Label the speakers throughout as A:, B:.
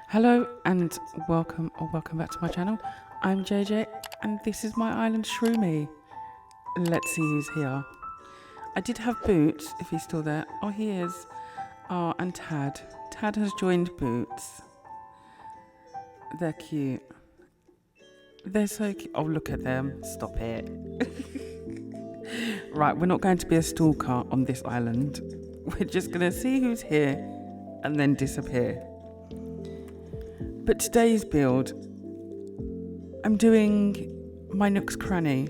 A: Hello and welcome back to my channel. I'm JJ and this is my island Shroomy. Let's see who's here. I did have Boots, if he's still there. Oh, he is. Oh, and Tad. Tad has joined Boots. They're cute. They're so cute. Oh, look at them. Stop it. Right, we're not going to be a stalker on this island. We're just going to see who's here and then disappear. But today's build, I'm doing my Nooks Cranny.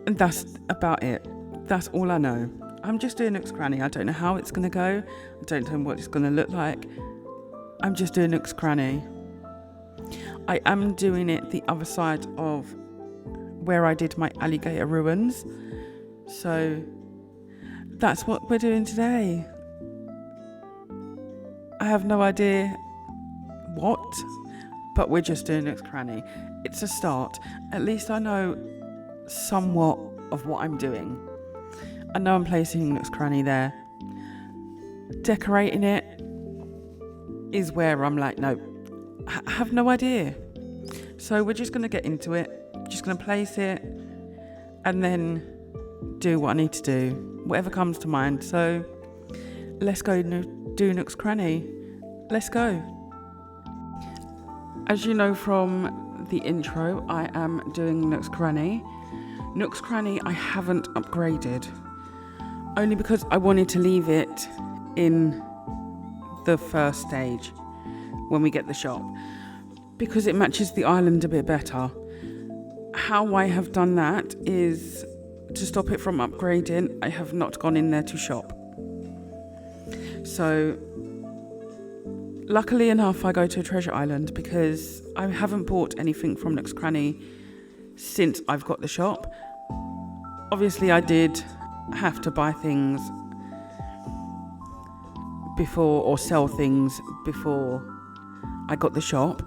A: And that's about it. That's all I know. I'm just doing Nooks Cranny. I don't know how it's going to go. I don't know what it's going to look like. I'm just doing Nooks Cranny. I am doing it the other side of where I did my Alligator ruins. So that's what we're doing today. I have no idea what, but we're just doing Nooks Cranny. It's a start. At least I know somewhat of what I'm doing. I know I'm placing Nooks Cranny there. Decorating it is where I'm like, no, I have no idea. So we're just going to get into it. Just going to place it and then do what I need to do, whatever comes to mind. So let's go do Nooks Cranny. Let's go. As you know from the intro, I am doing Nooks Cranny. Nooks Cranny I haven't upgraded, only because I wanted to leave it in the first stage when we get the shop, because it matches the island a bit better. How I have done that is to stop it from upgrading. I have not gone in there to shop. So luckily enough, I go to a treasure island because I haven't bought anything from Nooks Cranny since I've got the shop. Obviously, I did have to buy things before, or sell things before I got the shop.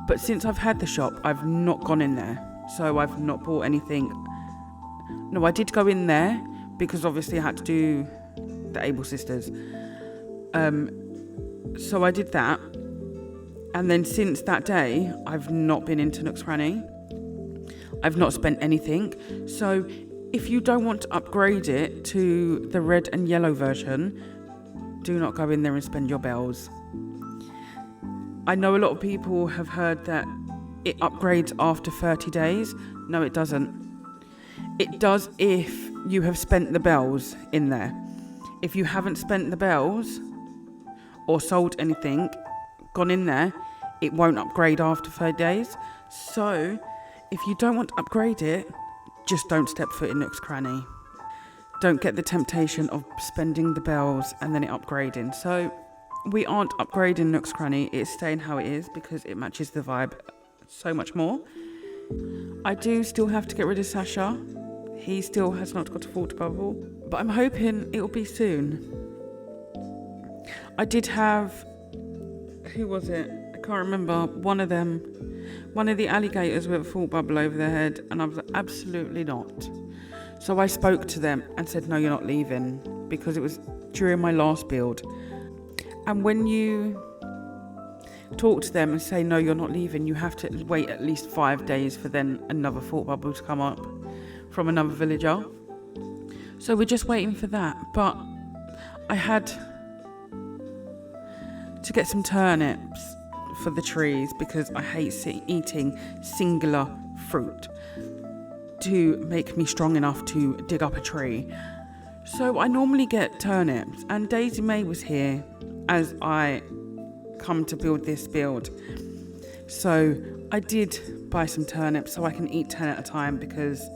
A: But since I've had the shop, I've not gone in there. So I've not bought anything. No, I did go in there because obviously I had to do the Able Sisters. So I did that. And then since that day, I've not been into Nooks Cranny. I've not spent anything. So if you don't want to upgrade it to the red and yellow version, do not go in there and spend your bells. I know a lot of people have heard that it upgrades after 30 days. No, it doesn't. It does if you have spent the bells in there. If you haven't spent the bells or sold anything, gone in there, it won't upgrade after 30 days. So if you don't want to upgrade it, just don't step foot in Nooks Cranny. Don't get the temptation of spending the bells and then it upgrading. So we aren't upgrading Nooks Cranny. It's staying how it is because it matches the vibe so much more. I do still have to get rid of Sasha. He still has not got a water bubble, but I'm hoping it will be soon. I did have, who was it? I can't remember. One of the alligators with a full bubble over their head, and I was like, absolutely not. So I spoke to them and said, no, you're not leaving, because it was during my last build. And when you talk to them and say, no, you're not leaving, you have to wait at least 5 days for then another thought bubble to come up from another villager. So we're just waiting for that. But I had to get some turnips for the trees because I hate eating singular fruit to make me strong enough to dig up a tree. So I normally get turnips, and Daisy May was here as I come to build this build. So I did buy some turnips so I can eat 10 at a time, because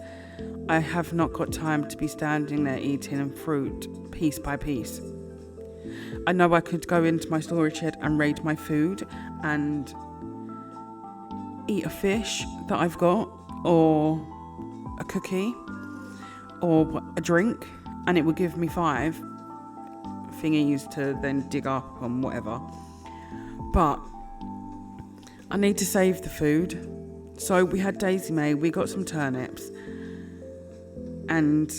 A: I have not got time to be standing there eating fruit piece by piece. I know I could go into my storage shed and raid my food and eat a fish that I've got, or a cookie, or a drink, and it would give me 5 thingies to then dig up and whatever. But I need to save the food. So we had Daisy May, we got some turnips, and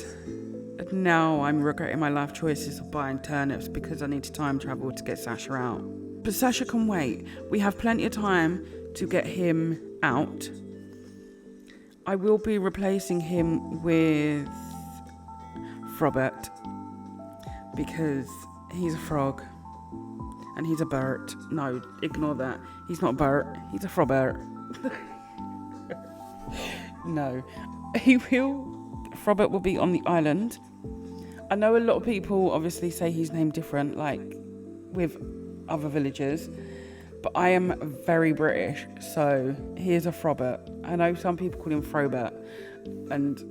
A: now I'm regretting my life choices of buying turnips because I need to time travel to get Sasha out. But Sasha can wait. We have plenty of time to get him out. I will be replacing him with Frobert because he's a frog and he's a Bert. No, ignore that. He's not Bert. He's a Frobert. No, Frobert will be on the island. I know a lot of people obviously say he's named different, like with other villagers, but I am very British, so he is a Frobert. I know some people call him Frobert and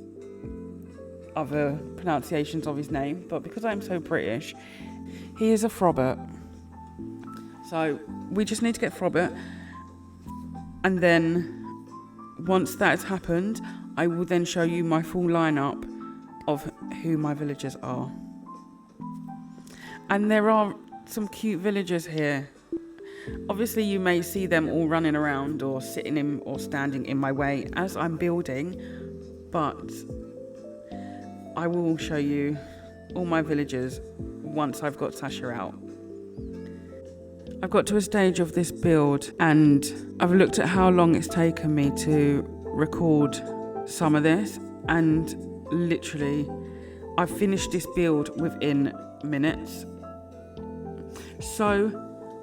A: other pronunciations of his name, but because I'm so British, he is a Frobert. So we just need to get Frobert, and then once that has happened, I will then show you my full lineup of who my villagers are. And there are some cute villagers here. Obviously you may see them all running around or sitting in or standing in my way as I'm building, but I will show you all my villagers once I've got Sasha out. I've got to a stage of this build and I've looked at how long it's taken me to record some of this, and literally I've finished this build within minutes. So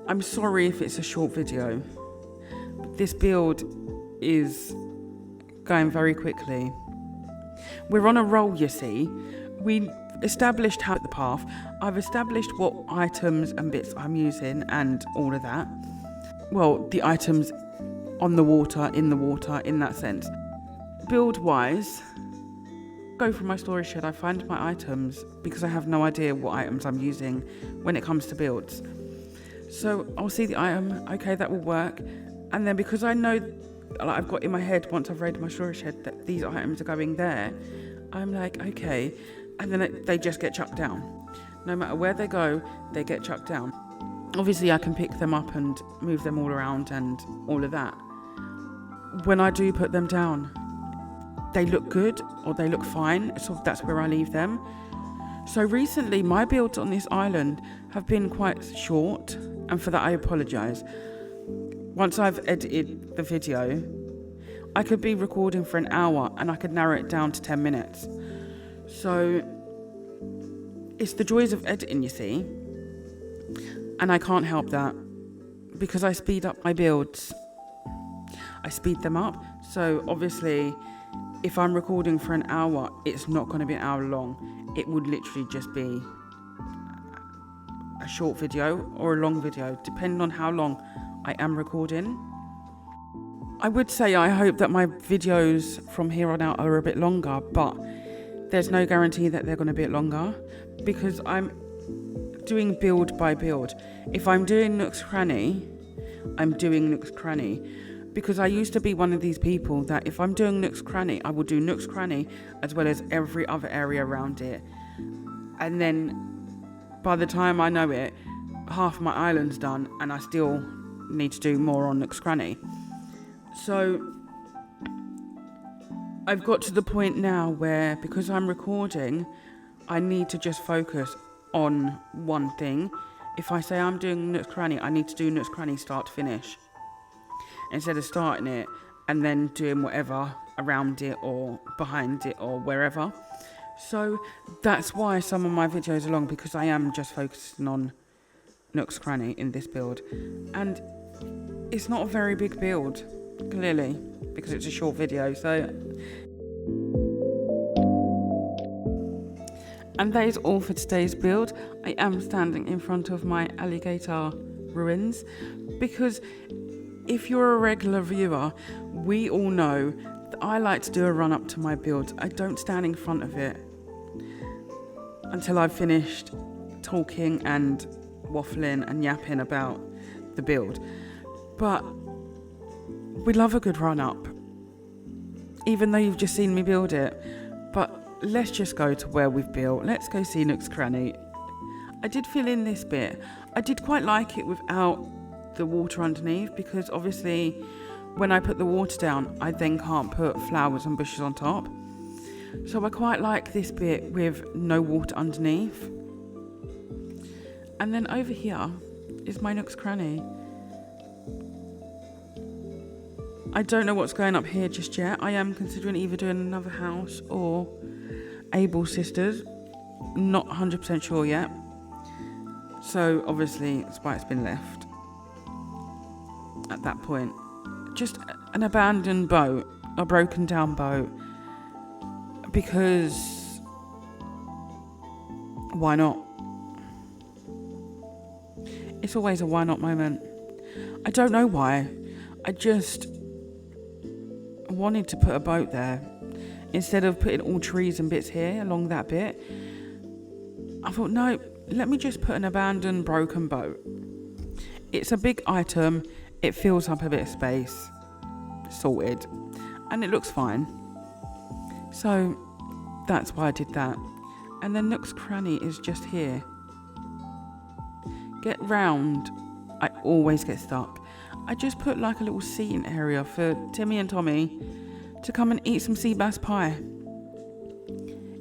A: I'm sorry if it's a short video, but this build is going very quickly. We're on a roll, you see. We established how the path. I've established what items and bits I'm using and all of that. Well, the items on the water, in that sense. Build-wise, go from my storage shed, I find my items because I have no idea what items I'm using when it comes to builds. So I'll see the item, okay, that will work. And then because I know, like, I've got in my head, once I've raided my storage shed, that these items are going there, I'm like, okay. And then they just get chucked down. No matter where they go, they get chucked down. Obviously, I can pick them up and move them all around and all of that. When I do put them down, they look good or they look fine, so that's where I leave them. So recently, my builds on this island have been quite short, and for that I apologise. Once I've edited the video, I could be recording for an hour and I could narrow it down to 10 minutes. So it's the joys of editing, you see, and I can't help that because I speed up my builds. I speed them up, so obviously if I'm recording for an hour, it's not going to be an hour long. It would literally just be a short video or a long video, depending on how long I am recording. I would say I hope that my videos from here on out are a bit longer, but there's no guarantee that they're going to be a bit longer because I'm doing build by build. If I'm doing Nooks Cranny, I'm doing Nooks Cranny. Because I used to be one of these people that if I'm doing Nooks Cranny, I will do Nooks Cranny as well as every other area around it. And then by the time I know it, half my island's done and I still need to do more on Nooks Cranny. So I've got to the point now where, because I'm recording, I need to just focus on one thing. If I say I'm doing Nooks Cranny, I need to do Nooks Cranny start to finish, instead of starting it and then doing whatever around it or behind it or wherever. So that's why some of my videos are long, because I am just focusing on Nooks Cranny in this build. And it's not a very big build, clearly, because it's a short video. So, and that is all for today's build. I am standing in front of my Alligator ruins because if you're a regular viewer, we all know that I like to do a run up to my build. I don't stand in front of it until I've finished talking and waffling and yapping about the build. But we love a good run up, even though you've just seen me build it. But let's just go to where we've built. Let's go see Nooks Cranny. I did fill in this bit. I did quite like it without the water underneath, because obviously when I put the water down, I then can't put flowers and bushes on top. So I quite like this bit with no water underneath. And then over here is my Nooks Cranny. I don't know what's going up here just yet. I am considering either doing another house or Able Sisters. Not 100% sure yet. So obviously it's why it's been left at that point. Just an abandoned boat, a broken down boat, because why not? It's always a why not moment. I don't know why. I just wanted to put a boat there instead of putting all trees and bits here along that bit. I thought, no, let me just put an abandoned broken boat. It's a big item. It fills up a bit of space. Sorted. And it looks fine. So that's why I did that. And then Nooks Cranny is just here. Get round. I always get stuck. I just put like a little seating area for Timmy and Tommy to come and eat some sea bass pie.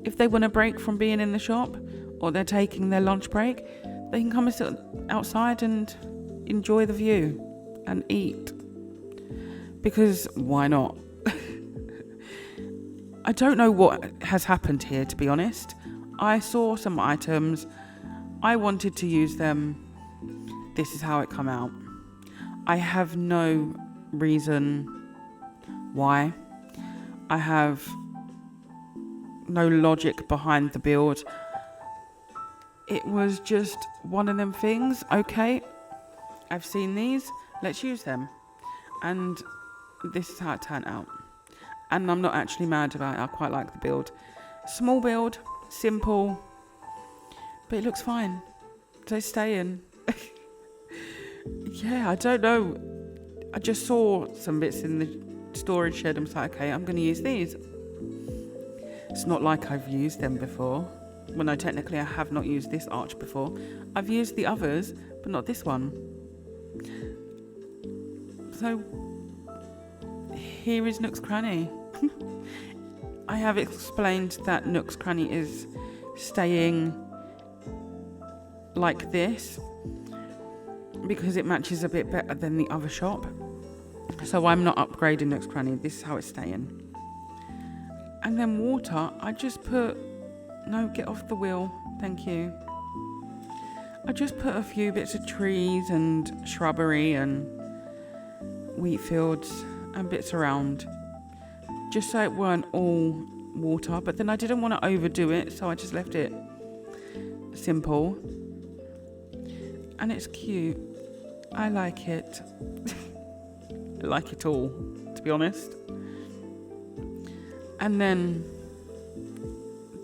A: If they want a break from being in the shop or they're taking their lunch break, they can come and sit outside and enjoy the view and eat. Because why not? I don't know what has happened here, to be honest. I saw some items. I wanted to use them. This is how it come out. I have no reason why. I have no logic behind the build. It was just one of them things. Okay, I've seen these. Let's use them. And this is how it turned out. And I'm not actually mad about it. I quite like the build. Small build, simple, but it looks fine. So stay in. Yeah, I don't know. I just saw some bits in the storage shed. I was like, okay, I'm going to use these. It's not like I've used them before. Well, no, technically I have not used this arch before. I've used the others, but not this one. So, here is Nooks Cranny. I have explained that Nooks Cranny is staying like this because it matches a bit better than the other shop. So I'm not upgrading Nooks Cranny. This is how it's staying. And then water, I just put... No, get off the wheel. Thank you. I just put a few bits of trees and shrubbery and wheat fields and bits around. Just so it weren't all water. But then I didn't want to overdo it, so I just left it simple. And it's cute. I like it. I like it all, to be honest. And then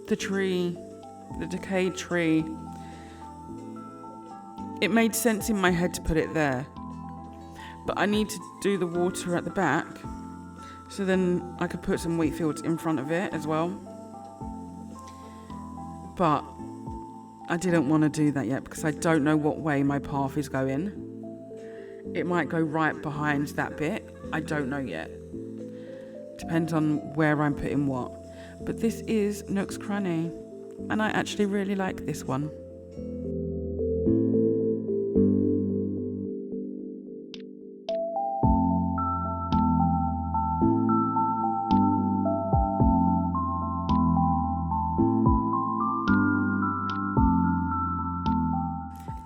A: the tree, the decayed tree, it made sense in my head to put it there. But I need to do the water at the back, so then I could put some wheat fields in front of it as well. But I didn't want to do that yet because I don't know what way my path is going. It might go right behind that bit. I don't know yet. Depends on where I'm putting what. But this is Nooks Cranny, and I actually really like this one.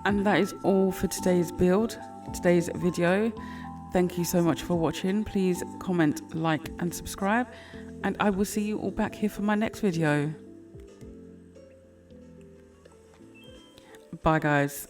A: And that is all for today's build, today's video. Thank you so much for watching. Please comment, like and subscribe. And I will see you all back here for my next video. Bye guys.